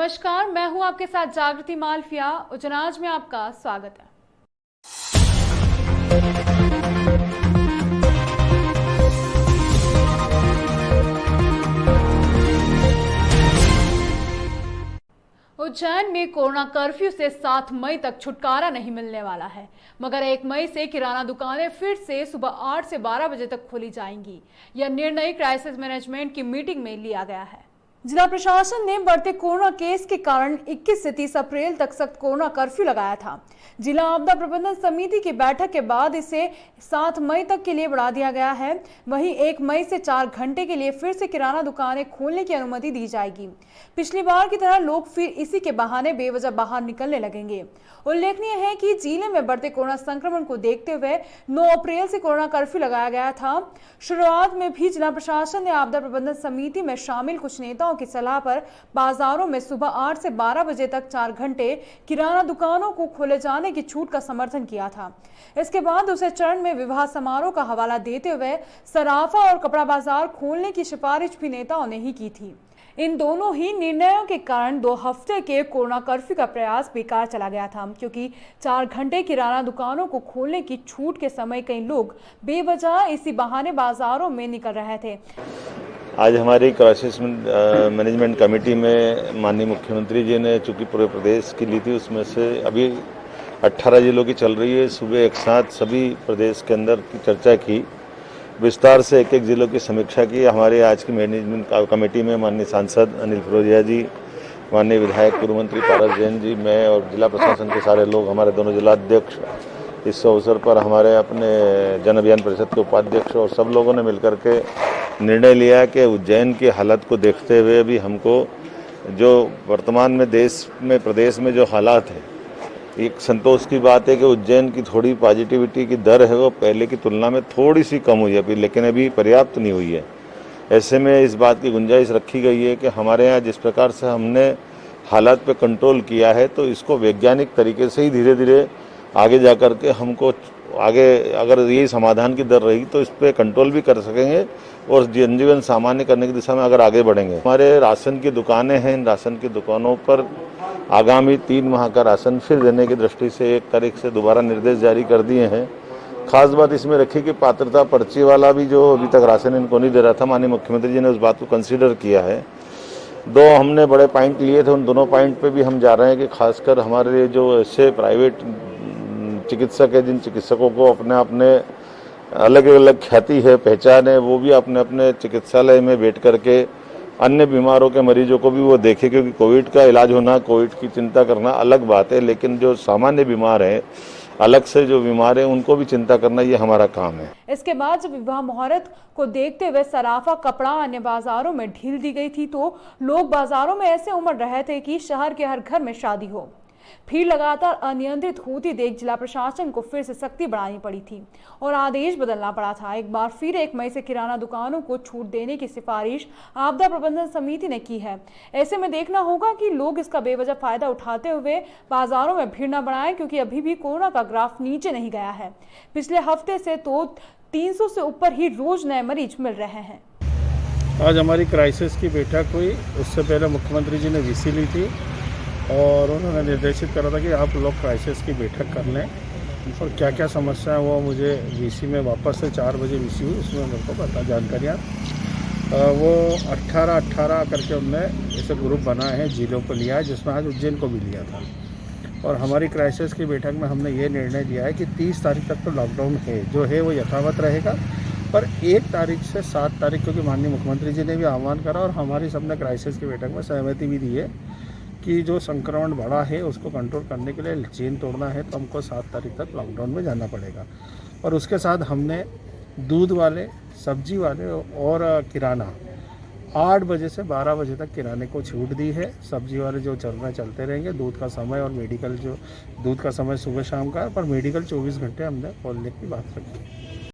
नमस्कार, मैं हूं आपके साथ जागृति मालविया। उजनाज में आपका स्वागत है। उज्जैन में कोरोना कर्फ्यू से 7 मई तक छुटकारा नहीं मिलने वाला है, मगर 1 मई से किराना दुकानें फिर से सुबह 8 से 12 बजे तक खोली जाएंगी। यह निर्णय क्राइसिस मैनेजमेंट की मीटिंग में लिया गया है। जिला प्रशासन ने बढ़ते कोरोना केस के कारण 21 से 30 अप्रैल तक सख्त कोरोना कर्फ्यू लगाया था। जिला आपदा प्रबंधन समिति की बैठक के बाद इसे 7 मई तक के लिए बढ़ा दिया गया है। वहीं 1 मई से 4 घंटे के लिए फिर से किराना दुकानें खोलने की अनुमति दी जाएगी। पिछली बार की तरह लोग फिर इसी के बहाने बेवजह बाहर निकलने लगेंगे। उल्लेखनीय है कि जिले में बढ़ते कोरोना संक्रमण को देखते हुए 9 अप्रैल से कोरोना कर्फ्यू लगाया गया था। शुरुआत में भी जिला प्रशासन ने आपदा प्रबंधन समिति में शामिल कुछ नेताओं की सलाह पर बाजारों में सुबह 8 से 12 बजे तक 4 घंटे किराना दुकानों को खोले जाने की छूट का समर्थन किया था। इसके बाद दूसरे चरण में विवाह समारोह का हवाला देते हुए सराफा और कपड़ा बाजार खोलने की सिफारिश भी नेताओं ने ही की थी। इन दोनों ही निर्णयों के कारण 2 हफ्ते के कोरोना कर्फ्यू का प्रयास बेकार चला गया था, क्योंकि 4 घंटे किराना दुकानों को खोलने की छूट के समय कई लोग बेवजह इसी बहाने बाजारों में निकल रहे थे। आज हमारी क्राइसिस मैनेजमेंट कमेटी में माननीय मुख्यमंत्री जी ने चूंकि पूरे प्रदेश की ली थी, उसमें से अभी 18 जिलों की चल रही है। सुबह एक साथ सभी प्रदेश के अंदर की चर्चा की, विस्तार से एक जिलों की समीक्षा की। हमारे आज की मैनेजमेंट कमेटी में माननीय सांसद अनिल फिरोजिया जी, माननीय विधायक पूर्व मंत्री पारस जैन जी, मैं और जिला प्रशासन के सारे लोग, हमारे दोनों जिलाध्यक्ष, इस अवसर पर हमारे अपने जन अभियान परिषद के उपाध्यक्ष और सब लोगों ने मिलकर के निर्णय लिया कि उज्जैन की हालत को देखते हुए भी हमको जो वर्तमान में देश में प्रदेश में जो हालात है, एक संतोष की बात है कि उज्जैन की थोड़ी पॉजिटिविटी की दर है वो पहले की तुलना में थोड़ी सी कम हुई है अभी, लेकिन अभी पर्याप्त नहीं हुई है। ऐसे में इस बात की गुंजाइश रखी गई है कि हमारे यहाँ जिस प्रकार से हमने हालात पे कंट्रोल किया है, तो इसको वैज्ञानिक तरीके से ही धीरे धीरे आगे जा कर के हमको आगे अगर यही समाधान की दर रही तो इस पर कंट्रोल भी कर सकेंगे और जनजीवन सामान्य करने की दिशा में अगर आगे बढ़ेंगे। हमारे राशन की दुकानें हैं, इन राशन की दुकानों पर आगामी 3 माह का राशन फिर देने की दृष्टि से 1 तारीख से दोबारा निर्देश जारी कर दिए हैं। खास बात इसमें रखी कि पात्रता पर्ची वाला भी जो अभी तक राशन इनको नहीं दे रहा था, माननीय मुख्यमंत्री जी ने उस बात को कंसीडर किया है। 2 हमने बड़े पॉइंट लिए थे, उन दोनों पॉइंट पे भी हम जा रहे हैं कि खासकर हमारे जो ऐसे प्राइवेट चिकित्सक है, जिन चिकित्सकों को अपने अलग अलग ख्याति है, पहचान है, वो भी अपने अपने चिकित्सालय में बैठ करके अन्य बीमारों के मरीजों को भी वो देखे, क्योंकि कोविड का इलाज होना, कोविड की चिंता करना अलग बात है, लेकिन जो सामान्य बीमार हैं, अलग से जो बीमार हैं, उनको भी चिंता करना ये हमारा काम है। इसके बाद जब विवाह मुहूर्त को देखते हुए सराफा, कपड़ा, अन्य बाजारों में ढील दी गई थी, तो लोग बाजारों में ऐसे उमड़ रहे थे कि शहर के हर घर में शादी हो। भीड़ लगातार अनियंत्रित होती देख जिला प्रशासन को फिर से सख्ती बढ़ानी पड़ी थी और आदेश बदलना पड़ा था। एक बार फिर 1 मई से किराना दुकानों को छूट देने की सिफारिश आपदा प्रबंधन समिति ने की है। ऐसे में देखना होगा कि लोग इसका बेवजह फायदा उठाते हुए बाजारों में भीड़ न बढ़ाएं, क्योंकि अभी भी कोरोना का ग्राफ नीचे नहीं गया है। पिछले हफ्ते से तो 300 से ऊपर ही रोज नए मरीज मिल रहे हैं। आज हमारी क्राइसिस की बैठक हुई। उससे पहले मुख्यमंत्री जी ने वीसी ली थी और उन्होंने निर्देशित करा था कि आप लोग क्राइसिस की बैठक कर लें और क्या क्या समस्या है वो मुझे वीसी में वापस से 4 बजे वीसी हुई, उसमें मेरे को पता जानकारियाँ वो 18 करके उनने ऐसे ग्रुप बनाए हैं, जिलों को लिया है, जिसमें आज उज्जैन को भी लिया था। और हमारी क्राइसिस की बैठक में हमने ये निर्णय लिया है कि 30 तारीख तक तो लॉकडाउन है, जो है वो यथावत रहेगा, पर 1 तारीख से 7 तारीख, क्योंकि माननीय मुख्यमंत्री जी ने भी आह्वान करा और हमारी सबने क्राइसिस की बैठक में सहमति भी दी है कि जो संक्रमण बढ़ा है उसको कंट्रोल करने के लिए चेन तोड़ना है, तो हमको 7 तारीख तक लॉकडाउन में जाना पड़ेगा। और उसके साथ हमने दूध वाले, सब्जी वाले और किराना 8 बजे से 12 बजे तक किराने को छूट दी है। सब्जी वाले जो चलना चलते रहेंगे, दूध का समय और मेडिकल जो दूध का समय सुबह शाम का, पर मेडिकल 24 घंटे हमने खोलने की बात रखी है।